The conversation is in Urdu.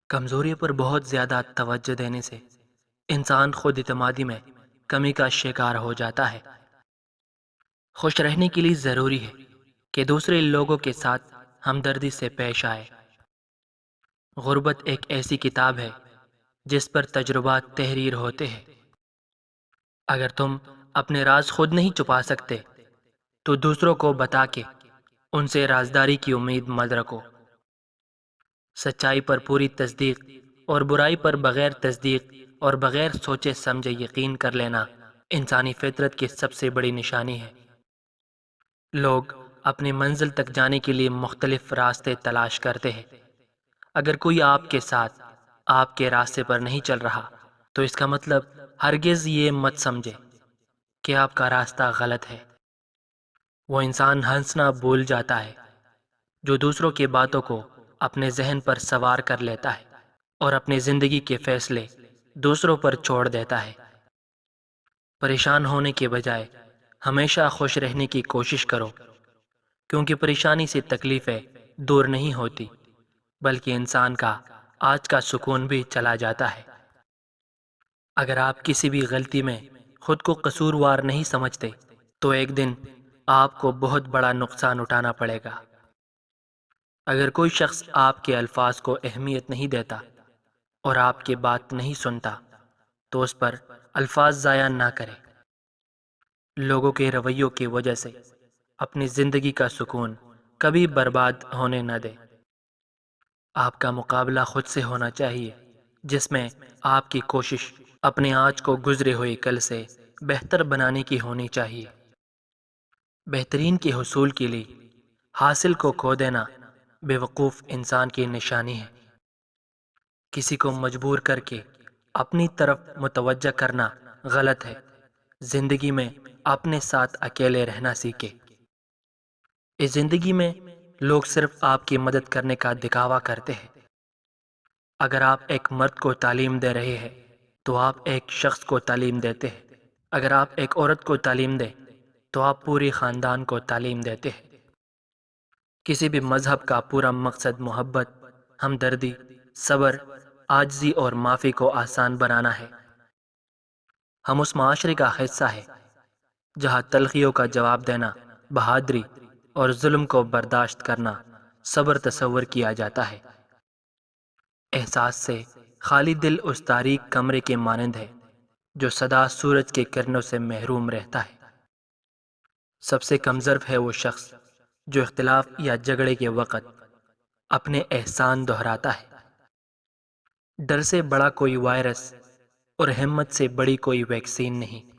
کمزوری پر بہت زیادہ توجہ دینے سے انسان خود اعتمادی میں کمی کا شکار ہو جاتا ہے۔ خوش رہنے کے لیے ضروری ہے کہ دوسرے لوگوں کے ساتھ ہمدردی سے پیش آئے۔ غربت ایک ایسی کتاب ہے جس پر تجربات تحریر ہوتے ہیں۔ اگر تم اپنے راز خود نہیں چھپا سکتے تو دوسروں کو بتا کے ان سے رازداری کی امید مت رکھو۔ سچائی پر پوری تصدیق اور برائی پر بغیر تصدیق اور بغیر سوچے سمجھے یقین کر لینا انسانی فطرت کی سب سے بڑی نشانی ہے۔ لوگ اپنی منزل تک جانے کے لیے مختلف راستے تلاش کرتے ہیں۔ اگر کوئی آپ کے ساتھ آپ کے راستے پر نہیں چل رہا تو اس کا مطلب ہرگز یہ مت سمجھے کہ آپ کا راستہ غلط ہے۔ وہ انسان ہنسنا بھول جاتا ہے جو دوسروں کی باتوں کو اپنے ذہن پر سوار کر لیتا ہے اور اپنی زندگی کے فیصلے دوسروں پر چھوڑ دیتا ہے۔ پریشان ہونے کے بجائے ہمیشہ خوش رہنے کی کوشش کرو، کیونکہ پریشانی سے تکلیفیں دور نہیں ہوتی بلکہ انسان کا آج کا سکون بھی چلا جاتا ہے۔ اگر آپ کسی بھی غلطی میں خود کو قصوروار نہیں سمجھتے تو ایک دن آپ کو بہت بڑا نقصان اٹھانا پڑے گا۔ اگر کوئی شخص آپ کے الفاظ کو اہمیت نہیں دیتا اور آپ کی بات نہیں سنتا تو اس پر الفاظ ضائع نہ کرے۔ لوگوں کے رویوں کی وجہ سے اپنی زندگی کا سکون کبھی برباد ہونے نہ دے۔ آپ کا مقابلہ خود سے ہونا چاہیے، جس میں آپ کی کوشش اپنے آج کو گزرے ہوئے کل سے بہتر بنانے کی ہونی چاہیے۔ بہترین کے حصول کے لیے حاصل کو کھو دینا بے وقوف انسان کی نشانی ہے۔ کسی کو مجبور کر کے اپنی طرف متوجہ کرنا غلط ہے۔ زندگی میں اپنے ساتھ اکیلے رہنا سیکھے۔ اس زندگی میں لوگ صرف آپ کی مدد کرنے کا دکھاوا کرتے ہیں۔ اگر آپ ایک مرد کو تعلیم دے رہے ہیں تو آپ ایک شخص کو تعلیم دیتے ہیں۔ اگر آپ ایک عورت کو تعلیم دیں تو آپ پوری خاندان کو تعلیم دیتے ہیں۔ کسی بھی مذہب کا پورا مقصد محبت، ہمدردی، صبر، عاجزی اور معافی کو آسان بنانا ہے۔ ہم اس معاشرے کا حصہ ہیں جہاں تلخیوں کا جواب دینا بہادری اور ظلم کو برداشت کرنا صبر تصور کیا جاتا ہے۔ احساس سے خالی دل اس تاریک کمرے کے مانند ہے جو سدا سورج کے کرنوں سے محروم رہتا ہے۔ سب سے کمزور ہے وہ شخص جو اختلاف یا جھگڑے کے وقت اپنے احسان دہراتا ہے۔ ڈر سے بڑا کوئی وائرس اور ہمت سے بڑی کوئی ویکسین نہیں۔